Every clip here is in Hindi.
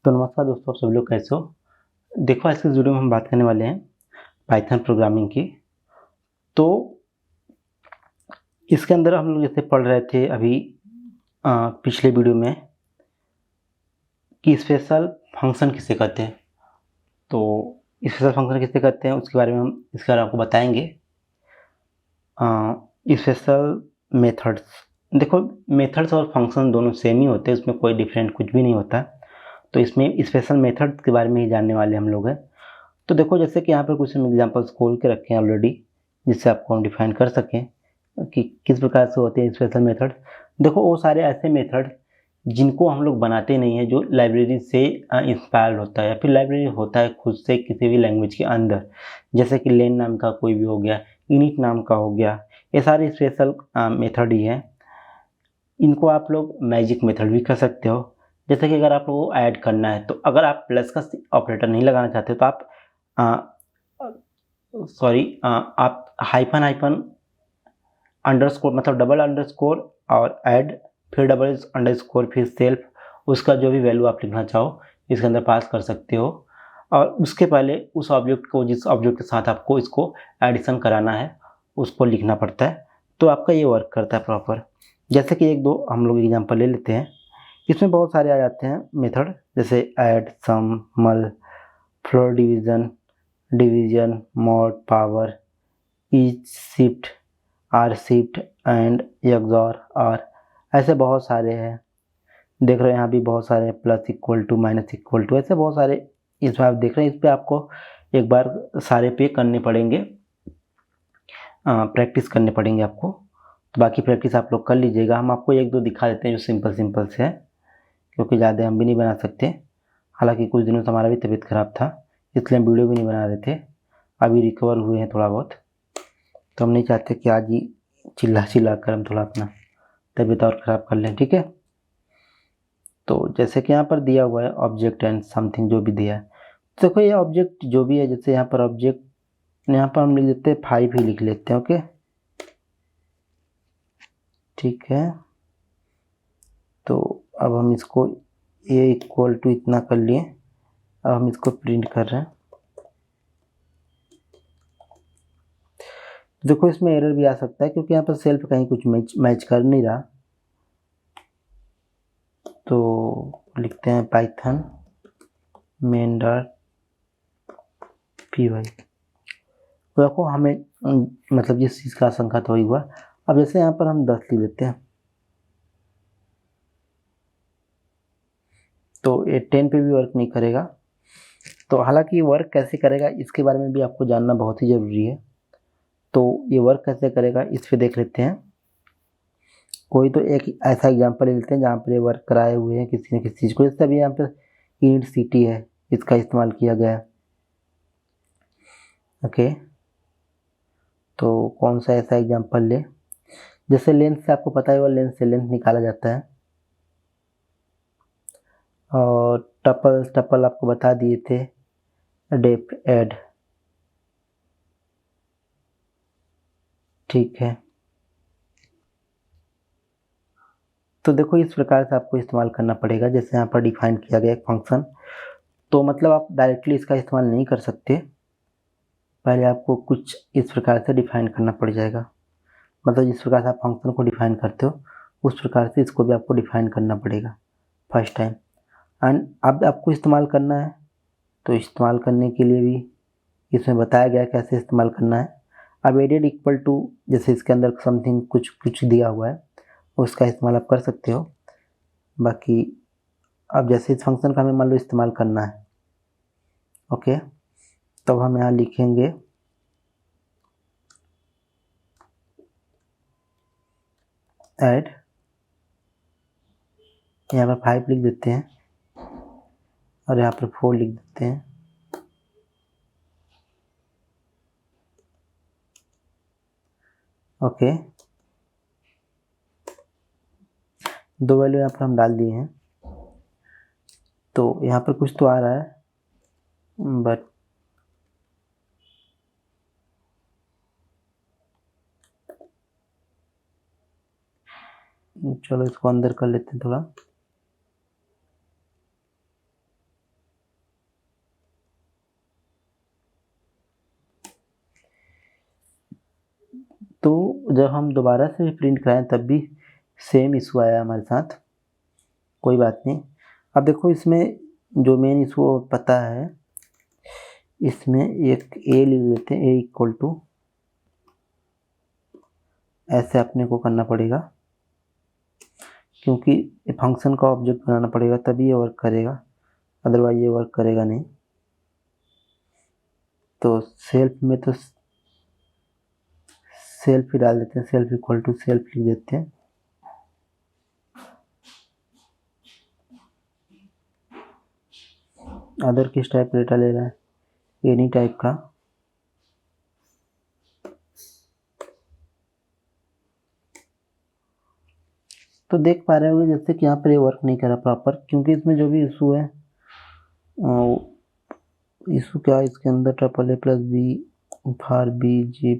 तो नमस्कार दोस्तों, आप सब लोग कैसे हो। देखो, आज के इस वीडियो में हम बात करने वाले हैं पाइथन प्रोग्रामिंग की। तो इसके अंदर हम लोग जैसे पढ़ रहे थे अभी पिछले वीडियो में कि स्पेशल फंक्शन किसे कहते हैं। तो स्पेशल फंक्शन किसे कहते हैं उसके बारे में हम इसके बारे में आपको बताएंगे। स्पेशल मेथड्स, देखो मेथड्स और फंक्शन दोनों सेम ही होते हैं, उसमें कोई डिफरेंट कुछ भी नहीं होता। तो इसमें स्पेशल मेथड्स के बारे में ही जानने वाले हम लोग हैं। तो देखो, जैसे कि यहाँ पर कुछ हम एग्जांपल्स खोल के रखे हैं ऑलरेडी, जिससे आपको हम डिफाइन कर सकें कि किस प्रकार से होते हैं स्पेशल मेथड। देखो, वो सारे ऐसे मेथड जिनको हम लोग बनाते नहीं है, जो लाइब्रेरी से इंस्पायर्ड होता है या फिर लाइब्रेरी होता है खुद से किसी भी लैंग्वेज के अंदर। जैसे कि लेन नाम का कोई भी हो गया, इनिट नाम का हो गया, ये सारे स्पेशल मेथड ही हैं। इनको आप लोग मैजिक मेथड भी कर सकते हो। जैसे कि अगर आप लोगों को ऐड करना है, तो अगर आप प्लस का ऑपरेटर नहीं लगाना चाहते तो आप आप हाइफन हाइफन अंडरस्कोर, मतलब डबल अंडरस्कोर और ऐड, फिर डबल अंडरस्कोर, फिर सेल्फ, उसका जो भी वैल्यू आप लिखना चाहो इसके अंदर पास कर सकते हो। और उसके पहले उस ऑब्जेक्ट को, जिस ऑब्जेक्ट के साथ आपको इसको एडिशन कराना है, उसको लिखना पड़ता है। तो आपका ये वर्क करता है प्रॉपर। जैसे कि एक दो हम लोग एग्जांपल ले लेते हैं। इसमें बहुत सारे आ जाते हैं मेथड, जैसे add, sum, mul, floor division, division, mod, power, each, shift, R shift and xor, और ऐसे बहुत सारे हैं। देख रहे हैं यहाँ भी बहुत सारे, plus equal to, minus equal to, ऐसे बहुत सारे इसमें आप देख रहे हैं। इस पर आपको एक बार सारे पे करने पड़ेंगे, प्रैक्टिस करने पड़ेंगे आपको। तो बाकी प्रैक्टिस आप लोग कर लीजिएगा। हम आपको एक दो दिखा देते हैं जो सिंपल सिंपल से है, क्योंकि ज़्यादा हम भी नहीं बना सकते। हालांकि कुछ दिनों से हमारा भी तबीयत खराब था, इसलिए हम वीडियो भी नहीं बना रहे थे। अभी रिकवर हुए हैं थोड़ा बहुत, तो हम नहीं चाहते कि आज ही चिल्ला चिल्ला कर हम थोड़ा अपना तबीयत और ख़राब कर लें, ठीक है। तो जैसे कि यहाँ पर दिया हुआ है ऑब्जेक्ट एंड समथिंग, जो भी दिया है, तो देखो ये ऑब्जेक्ट जो भी है, जैसे यहाँ पर ऑब्जेक्ट, यहाँ पर हम लिख देते हैं 5 ही लिख लेते हैं, ओके, ठीक है। तो अब हम इसको ए इक्वल टू इतना कर लिए, अब हम इसको प्रिंट कर रहे हैं। देखो इसमें एरर भी आ सकता है, क्योंकि यहाँ पर सेल्फ कहीं कुछ मैच कर नहीं रहा। तो लिखते हैं Python main dot P Y. तो देखो हमें मतलब जिस चीज़ का आशंका तो वही हुआ। अब जैसे यहाँ पर हम 10 लिख देते हैं, तो ये 10 पे भी वर्क नहीं करेगा। तो हालांकि ये वर्क कैसे करेगा इसके बारे में भी आपको जानना बहुत ही ज़रूरी है। तो ये वर्क कैसे करेगा इस पे देख लेते हैं। कोई तो एक ऐसा एग्जांपल ले लेते हैं जहाँ पर ये वर्क कराए हुए हैं किसी न किसी चीज़ को। जैसे अभी यहाँ पर इनिट सिटी है, इसका इस्तेमाल किया गया है, ओके। तो कौन सा ऐसा एग्जांपल ले, जैसे लेंथ से आपको पता है वो लेंथ से लेंथ निकाला जाता है। और टपल टपल आपको बता दिए थे, डेप ऐड, ठीक है। तो देखो इस प्रकार से आपको इस्तेमाल करना पड़ेगा। जैसे यहाँ पर डिफाइन किया गया एक फंक्शन, तो मतलब आप डायरेक्टली इसका इस्तेमाल नहीं कर सकते, पहले आपको कुछ इस प्रकार से डिफाइन करना पड़ जाएगा। मतलब जिस प्रकार से आप फंक्शन को डिफाइन करते हो उस प्रकार से इसको भी आपको डिफाइन करना पड़ेगा फर्स्ट टाइम। एंड अब आपको इस्तेमाल करना है, तो इस्तेमाल करने के लिए भी इसमें बताया गया कैसे इस्तेमाल करना है। अब एडेड इक्वल टू, जैसे इसके अंदर समथिंग कुछ कुछ दिया हुआ है, उसका इस्तेमाल आप कर सकते हो। बाकी अब जैसे इस फंक्शन का हमें मान लो इस्तेमाल करना है, ओके, तब हम यहाँ लिखेंगे ऐड, यहाँ पर 5 लिख देते हैं और यहाँ पर 4 लिख देते हैं, ओके। दो वैल्यू यहाँ पर हम डाल दिए हैं। तो यहाँ पर कुछ तो आ रहा है, बट चलो इसको अंदर कर लेते हैं थोड़ा। तो जब हम दोबारा से प्रिंट कराएं तब भी सेम इशू आया हमारे साथ। कोई बात नहीं। अब देखो इसमें जो मेन इशू पता है, इसमें एक ए ले लेते हैं, ए इक्वल टू ऐसे अपने को करना पड़ेगा, क्योंकि फंक्शन का ऑब्जेक्ट बनाना पड़ेगा तभी ये वर्क करेगा, अदरवाइज ये वर्क करेगा नहीं। तो सेल्फ में तो सेल्फ ही डाल देते हैं, सेल्फ इक्वल टू सेल्फ लिख देते हैं। अदर किस टाइप का डेटा ले रहा है, एनी टाइप का। तो देख पा रहे होंगे जैसे कि यहाँ पर ये वर्क नहीं कर रहा प्रॉपर, क्योंकि इसमें जो भी इशू है, इशू क्या है इसके अंदर, triple A plus B for B G,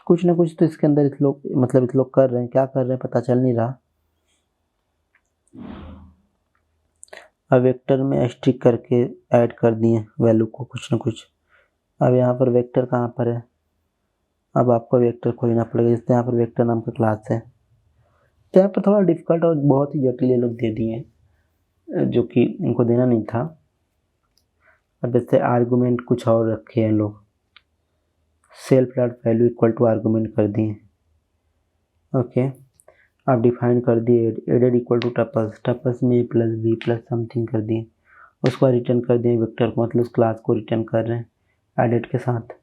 कुछ ना कुछ तो इसके अंदर इस लोग कर रहे हैं, क्या कर रहे हैं पता चल नहीं रहा। अब वेक्टर में स्टिक करके ऐड कर दिए वैल्यू को कुछ ना कुछ। अब यहाँ पर वेक्टर कहाँ पर है, अब आपको वेक्टर खोजना पड़ेगा, जिससे यहाँ पर वेक्टर नाम का क्लास है। तो यहाँ पर थोड़ा डिफिकल्ट और बहुत ही जटिल ये लोग दे दिए हैं, जो कि इनको देना नहीं था। अब जैसे आर्गूमेंट कुछ और रखे हैं लोग, self dot value equal to argument कर दिए। ओके, आप डिफाइन कर दिए added equal to tuples, tuples में A plus B plus something कर दिए, उसको रिटर्न कर दिए वेक्टर को, मतलब उस क्लास को रिटर्न कर रहे हैं एडेड के साथ।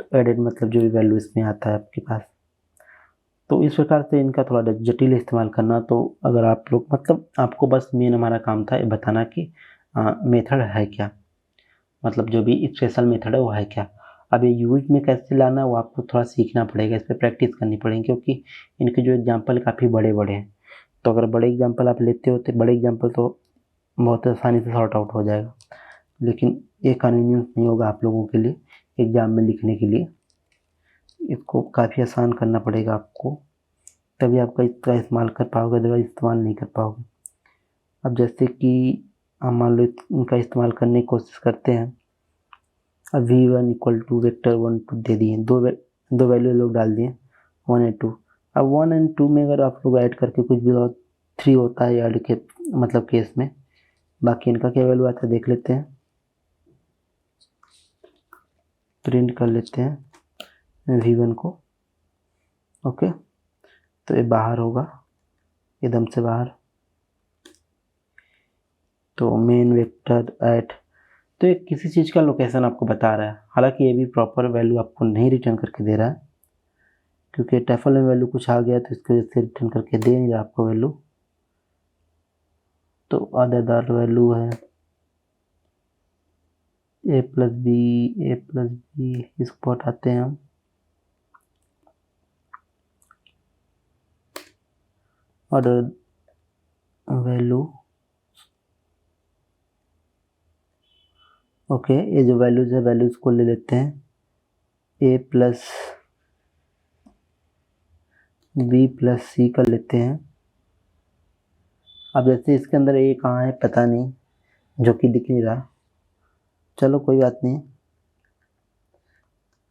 तो एडेड मतलब जो भी वैल्यू इसमें आता है आपके पास। तो इस प्रकार से इनका थोड़ा जटिल इस्तेमाल करना। तो अगर आप लोग मतलब आपको बस मेन हमारा काम था ये बताना कि मेथड है क्या, मतलब जो भी स्पेशल मेथड है वो है क्या। अब ये यूज में कैसे लाना वो आपको थोड़ा सीखना पड़ेगा, इस पर प्रैक्टिस करनी पड़ेगी, क्योंकि इनके जो एग्जाम्पल काफ़ी बड़े बड़े हैं। तो अगर बड़े एग्जाम्पल आप लेते हो तो बड़े एग्जाम्पल तो बहुत आसानी से सॉर्ट आउट हो जाएगा, लेकिन ये कन्वीनियंस नहीं होगा आप लोगों के लिए एग्ज़ाम में लिखने के लिए। इसको काफ़ी आसान करना पड़ेगा आपको, तभी आपका इसका इस्तेमाल कर पाओगे, अदरवाइज इस्तेमाल नहीं कर पाओगे। अब जैसे कि हम मान लो इनका इस्तेमाल करने की कोशिश करते हैं। अब v1 इक्वल टू वेक्टर 1 2 दे दिए, दो वैल्यू लोग डाल दिए 1 और 2। अब 1 और 2 में अगर आप लोग ऐड करके कुछ भी 3 होता है ऐड के मतलब केस में, बाकी इनका क्या वैल्यू आता है देख लेते हैं, प्रिंट कर लेते हैं v1 को। ओके, तो ये बाहर होगा एकदम से बाहर। तो मेन वेक्टर ऐट, तो ये किसी चीज़ का लोकेशन आपको बता रहा है, हालांकि ये भी प्रॉपर वैल्यू आपको नहीं रिटर्न करके दे रहा है, क्योंकि टैफल में वैल्यू कुछ आ गया तो इसकी वजह से रिटर्न करके दे नहीं रहा आपको वैल्यू। तो अदर वैल्यू है ए प्लस बी, इसको हटाते हैं हम। ऑर्डर वैल्यू, ओके, ये जो वैल्यूज है वैल्यूज को ले लेते हैं ए प्लस बी प्लस सी कर लेते हैं। अब जैसे इसके अंदर ए कहाँ है पता नहीं, जो कि दिख नहीं रहा, चलो कोई बात नहीं,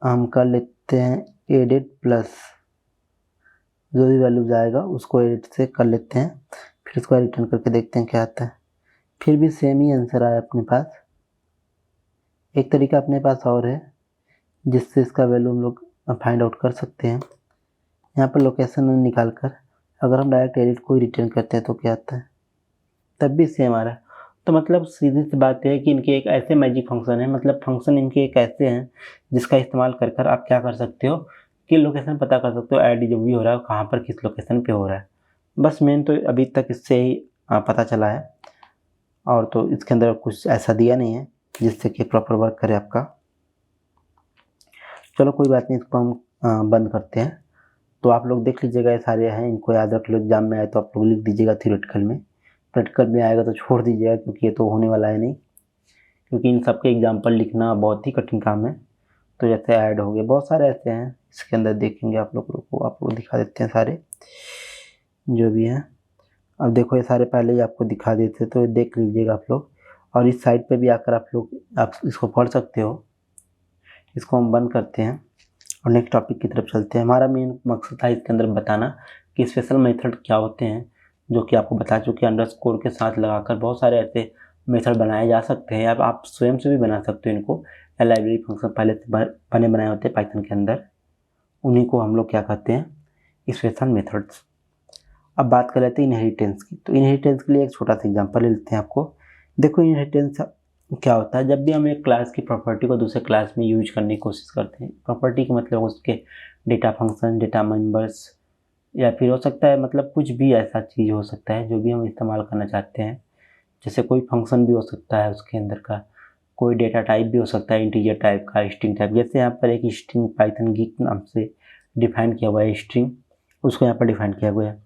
हम कर लेते हैं एडिट प्लस जो भी वैल्यूज आएगा उसको एडिट से कर लेते हैं, फिर इसको रिटर्न करके देखते हैं क्या आता है। फिर भी सेम ही आंसर आया अपने पास। एक तरीका अपने पास और है जिससे इसका वैल्यू हम लोग फाइंड आउट कर सकते हैं। यहाँ पर लोकेशन निकाल कर अगर हम डायरेक्ट एडिट को ही रिटर्न करते हैं तो क्या आता है, तब भी सेम आ रहा है। तो मतलब सीधी सी बात है कि इनके एक ऐसे मैजिक फंक्शन है, मतलब फंक्शन इनके एक ऐसे हैं जिसका इस्तेमाल कर कर आप क्या कर सकते हो कि लोकेशन पता कर सकते हो, ऐड जो भी हो रहा है कहाँ पर किस लोकेशन पे हो रहा है। बस मेन तो अभी तक इससे ही पता चला है, और तो इसके अंदर कुछ ऐसा दिया नहीं है जिससे कि प्रॉपर वर्क करे आपका। चलो कोई बात नहीं, इसको हम बंद करते हैं। तो आप लोग देख लीजिएगा, ये सारे हैं, इनको याद रख लो, एग्जाम में आए तो आप लोग लिख दीजिएगा थियोरेटिकल में, प्रैक्टिकल में आएगा तो छोड़ दीजिएगा, क्योंकि ये तो होने वाला है नहीं, क्योंकि इन सबके एग्जाम्पल लिखना बहुत ही कठिन काम है। तो जैसे ऐड हो गए, बहुत सारे ऐसे हैं इसके अंदर देखेंगे आप लोग को, आप लोग दिखा देते हैं सारे जो भी हैं। अब देखो ये सारे पहले ही आपको दिखा देते, तो देख लीजिएगा आप लोग, और इस साइड पे भी आकर आप इसको पढ़ सकते हो। इसको हम बंद करते हैं और नेक्स्ट टॉपिक की तरफ चलते हैं। हमारा मेन मकसद था इसके अंदर बताना कि स्पेशल मेथड क्या होते हैं, जो कि आपको बता चुके हैं। अंडरस्कोर के साथ लगाकर बहुत सारे ऐसे मेथड बनाए जा सकते हैं, या आप स्वयं से भी बना सकते हो इनको, या लाइब्रेरी फंक्शन पहले से बने बनाए होते हैं पाइथन के अंदर, उन्हीं को हम लोग क्या कहते हैं, स्पेशल मेथड्स। अब बात कर लेते हैं इनहेरिटेंस की। तो इनहेरिटेंस के लिए एक छोटा सा एग्जांपल ले लेते हैं आपको। देखो इनहेरिटेंस क्या होता है, जब भी हम एक क्लास की प्रॉपर्टी को दूसरे क्लास में यूज करने की कोशिश करते हैं, प्रॉपर्टी का मतलब उसके डेटा फंक्शन, डेटा मेंबर्स, या फिर हो सकता है मतलब कुछ भी ऐसा चीज़ हो सकता है जो भी हम इस्तेमाल करना चाहते हैं। जैसे कोई फंक्शन भी हो सकता है उसके अंदर का, कोई डेटा टाइप भी हो सकता है, इंटीजर टाइप का, स्ट्रिंग टाइप। जैसे यहाँ पर एक स्ट्रिंग पाइथन गीक नाम से डिफाइन किया हुआ है स्ट्रिंग, उसको यहाँ पर डिफाइन किया हुआ है।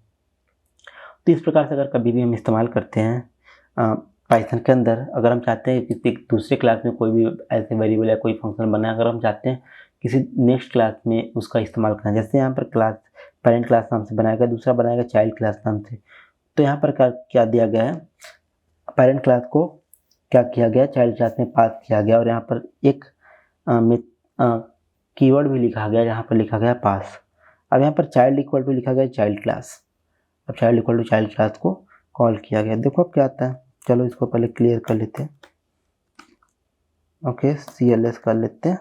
तो इस प्रकार से अगर कभी भी हम इस्तेमाल करते हैं पाइथन के अंदर, अगर हम चाहते हैं किसी दूसरे क्लास में कोई भी ऐसे वेरिएबल या कोई फंक्शन बनाए, अगर हम चाहते हैं किसी नेक्स्ट क्लास में उसका इस्तेमाल करना, जैसे यहाँ पर क्लास पेरेंट क्लास नाम से बनाएगा, दूसरा बनाएगा चाइल्ड क्लास नाम से। तो यहाँ पर क्या दिया गया है, पेरेंट क्लास को क्या किया गया, चाइल्ड क्लास में पास किया गया, और यहाँ पर एक कीवर्ड भी लिखा गया, यहाँ पर लिखा गया पास। अब यहाँ पर चाइल्ड इक्वल टू लिखा गया चाइल्ड क्लास। अब child equal to child class को कॉल किया गया। देखो अब क्या आता है, चलो इसको पहले क्लियर कर लेते हैं। ओके, CLS कर लेते हैं।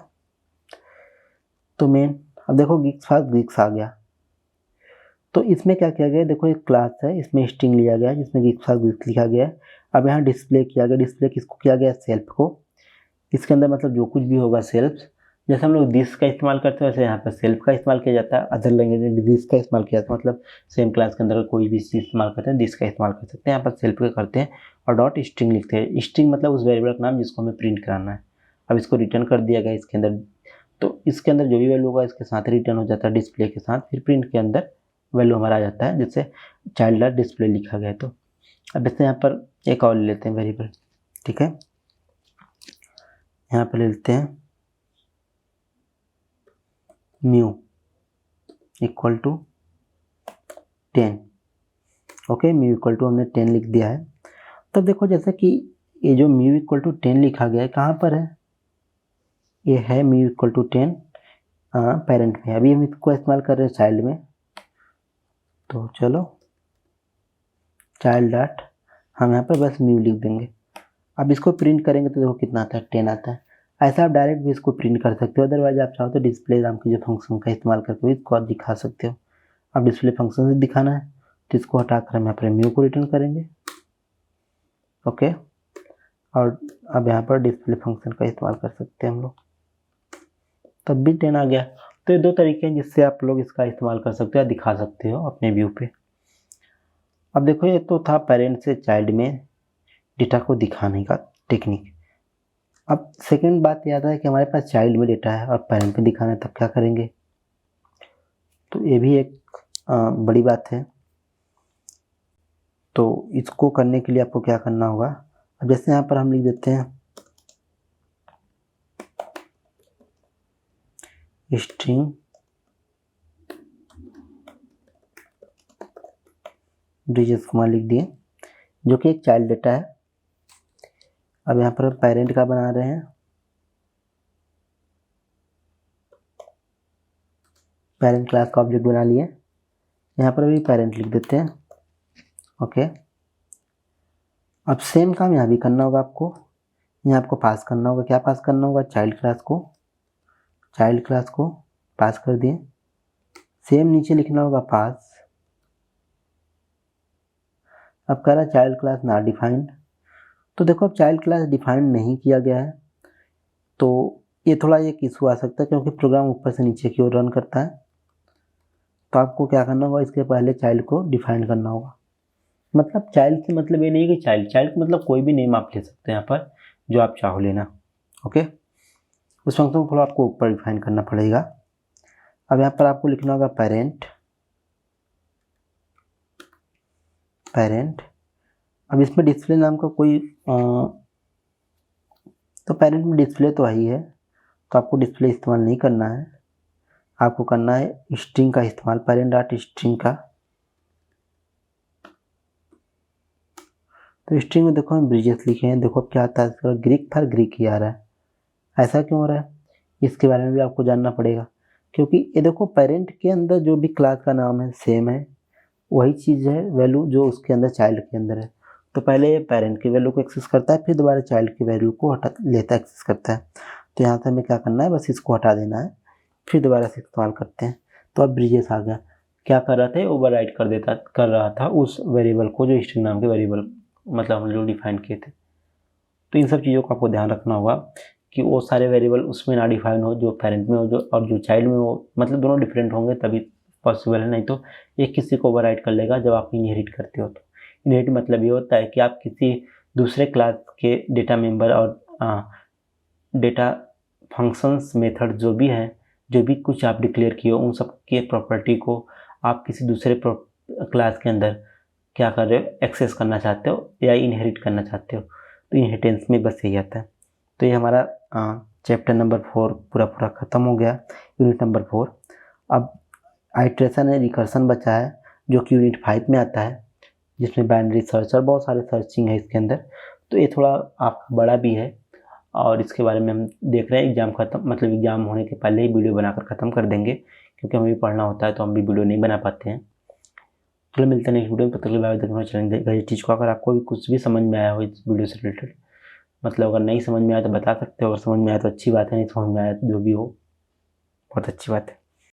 तो मेन अब देखो गिग्स फास्ट गिग्स आ गया। तो इसमें क्या किया गया, देखो एक क्लास है, इसमें स्ट्रिंग लिया गया जिसमें गिग्स फास्ट गिग्स लिखा गया है। अब यहाँ डिस्प्ले किया गया, डिस्प्ले किसको किया गया, सेल्फ को। इसके अंदर मतलब जो कुछ भी होगा सेल्फ, जैसे हम लोग दिस का इस्तेमाल करते हैं वैसे यहाँ पर सेल्फ का इस्तेमाल किया जाता है। अदर लैंग्वेज में दिस का इस्तेमाल किया जाता है, मतलब सेम क्लास के अंदर कोई भी चीज़ इस्तेमाल करते हैं दिस का इस्तेमाल कर सकते हैं। यहाँ पर सेल्फ का करते हैं और डॉट स्ट्रिंग लिखते हैं। स्ट्रिंग मतलब उस वेरिएबल का नाम जिसको हमें प्रिंट कराना है। अब इसको रिटर्न कर दिया गया इसके अंदर, तो इसके अंदर जो भी वैल्यू होगा इसके साथ रिटर्न हो जाता है डिस्प्ले के साथ। फिर प्रिंट के अंदर वैल्यू हमारा आ जाता है, जैसे चाइल्ड डॉट डिस्प्ले लिखा गया है। तो अब इससे यहाँ पर एक और ले लेते हैं वेरिएबल, ठीक है। यहाँ पर ले लेते हैं mu equal to 10। Okay, mu equal to हमने 10 लिख दिया है। तो देखो जैसे कि ये जो म्यू इक्वल टू 10 लिखा गया है कहाँ पर है, ये है म्यू इक्वल टू 10 पेरेंट में। अभी हम इसको इस्तेमाल कर रहे हैं चाइल्ड में, तो चलो चाइल्ड डॉट हम यहाँ पर बस म्यू लिख देंगे। अब इसको प्रिंट करेंगे तो देखो कितना आता है, 10 आता है। ऐसा आप डायरेक्ट भी इसको प्रिंट कर सकते हो, अदरवाइज आप चाहो तो डिस्प्ले नाम के जो फंक्शन का इस्तेमाल करके भी इसको आप दिखा सकते हो। अब डिस्प्ले फंक्शन से दिखाना है तो इसको हटाकर हम यहाँ पर म्यू को रिटर्न करेंगे। ओके, और अब यहाँ पर डिस्प्ले फंक्शन का इस्तेमाल कर सकते हैं हम लोग, तब भी 10 आ गया। तो ये दो तरीके हैं जिससे आप लोग इसका इस्तेमाल कर सकते हो या दिखा सकते हो अपने व्यू पे। अब देखो ये तो था पेरेंट से चाइल्ड में डेटा को दिखाने का टेक्निक। अब सेकंड बात याद है कि हमारे पास चाइल्ड में डेटा है और पेरेंट में दिखाना है, तब क्या करेंगे। तो ये भी एक बड़ी बात है। तो इसको करने के लिए आपको क्या करना होगा, अब जैसे यहाँ पर हम लिख देते हैं स्ट्रिंग ब्रिजेश कुमार लिख दिए, जो कि एक चाइल्ड डेटा है। अब यहाँ पर पेरेंट का बना रहे हैं, पेरेंट क्लास का ऑब्जेक्ट बना लिए, यहाँ पर भी पेरेंट लिख देते हैं। ओके, अब सेम काम यहाँ भी करना होगा आपको। यहाँ आपको पास करना होगा, क्या पास करना होगा, चाइल्ड क्लास को पास कर दिए। सेम नीचे लिखना होगा पास। अब कह रहा है चाइल्ड क्लास नॉट डिफाइंड। तो देखो अब चाइल्ड क्लास डिफाइंड नहीं किया गया है, तो ये थोड़ा एक इशू आ सकता है क्योंकि प्रोग्राम ऊपर से नीचे की ओर रन करता है। तो आपको क्या करना होगा, इसके पहले चाइल्ड को डिफाइन करना होगा। मतलब चाइल्ड से मतलब ये नहीं कि चाइल्ड मतलब कोई भी नेम आप ले सकते हैं यहाँ पर जो आप चाहो लेना। ओके, उस फंक्शन को थोड़ा आपको ऊपर डिफाइन करना पड़ेगा। अब यहाँ पर आपको लिखना होगा पेरेंट। अब इसमें डिस्प्ले नाम का कोई तो पेरेंट में डिस्प्ले तो ही है, तो आपको डिस्प्ले इस्तेमाल नहीं करना है, आपको करना है स्ट्रिंग का इस्तेमाल, पेरेंट डॉट स्ट्रिंग का। तो स्ट्रिंग में देखो हम ब्रिजेस लिखे हैं, देखो अब क्या आता है, ग्रीक फॉर ग्रीक ही आ रहा है। ऐसा क्यों हो रहा है, इसके बारे में भी आपको जानना पड़ेगा क्योंकि ये देखो पेरेंट के अंदर जो भी क्लास का नाम है सेम है, वही चीज़ है वैल्यू जो उसके अंदर चाइल्ड के अंदर है। तो पहले ये पेरेंट की वैल्यू को एक्सेस करता है, फिर दोबारा चाइल्ड की वैल्यू को हटा लेता है, एक्सेस करता है। तो यहाँ से हमें क्या करना है, बस इसको हटा देना है, फिर दोबारा से इस्तेमाल करते हैं। तो अब ब्रिजेस आ गया, क्या कर रहा था, ओवरराइड कर रहा था उस वेरिएबल को जो स्ट्रिंग नाम के वेरिएबल मतलब हम लोग डिफाइन किए थे। तो इन सब चीज़ों का आपको ध्यान रखना होगा कि वो सारे वेरिएबल उसमें ना डिफाइन हो जो पेरेंट में हो, जो और जो चाइल्ड में हो, मतलब दोनों डिफरेंट होंगे तभी पॉसिबल है, नहीं तो एक किसी को ओवरराइड कर लेगा जब आप इनहेरिट करते हो। तो इनहेरिट मतलब ये होता है कि आप किसी दूसरे क्लास के डेटा मेंबर और डेटा फंक्शंस मेथड जो भी हैं, जो भी कुछ आप डिक्लेयर किए हो, उन सब के प्रॉपर्टी को आप किसी दूसरे क्लास के अंदर क्या कर रहे हो, एक्सेस करना चाहते हो या इनहेरिट करना चाहते हो। तो इनहेरिटेंस में बस यही आता है। तो ये हमारा चैप्टर नंबर 4 पूरा ख़त्म हो गया, यूनिट नंबर 4। अब आइट्रेशन एंड रिकर्सन बचा है जो कि यूनिट 5 में आता है, जिसमें बाइनरी सर्च और बहुत सारे सर्चिंग है इसके अंदर। तो ये थोड़ा आपका बड़ा भी है और इसके बारे में हम देख रहे हैं एग्ज़ाम होने के पहले ही वीडियो बनाकर ख़त्म कर देंगे, क्योंकि हमें भी पढ़ना होता है तो हम भी वीडियो नहीं बना पाते हैं। चलो मिलते हैं नेक्स्ट वीडियो में, तब तक के लिए देखना चैलेंज चीज़ को। अगर आपको भी कुछ भी समझ में आया हो इस वीडियो से रिलेटेड, मतलब अगर नहीं समझ में आया तो बता सकते हो, अगर समझ में आया तो अच्छी बात है, नहीं समझ में आया तो जो भी हो बहुत अच्छी बात है।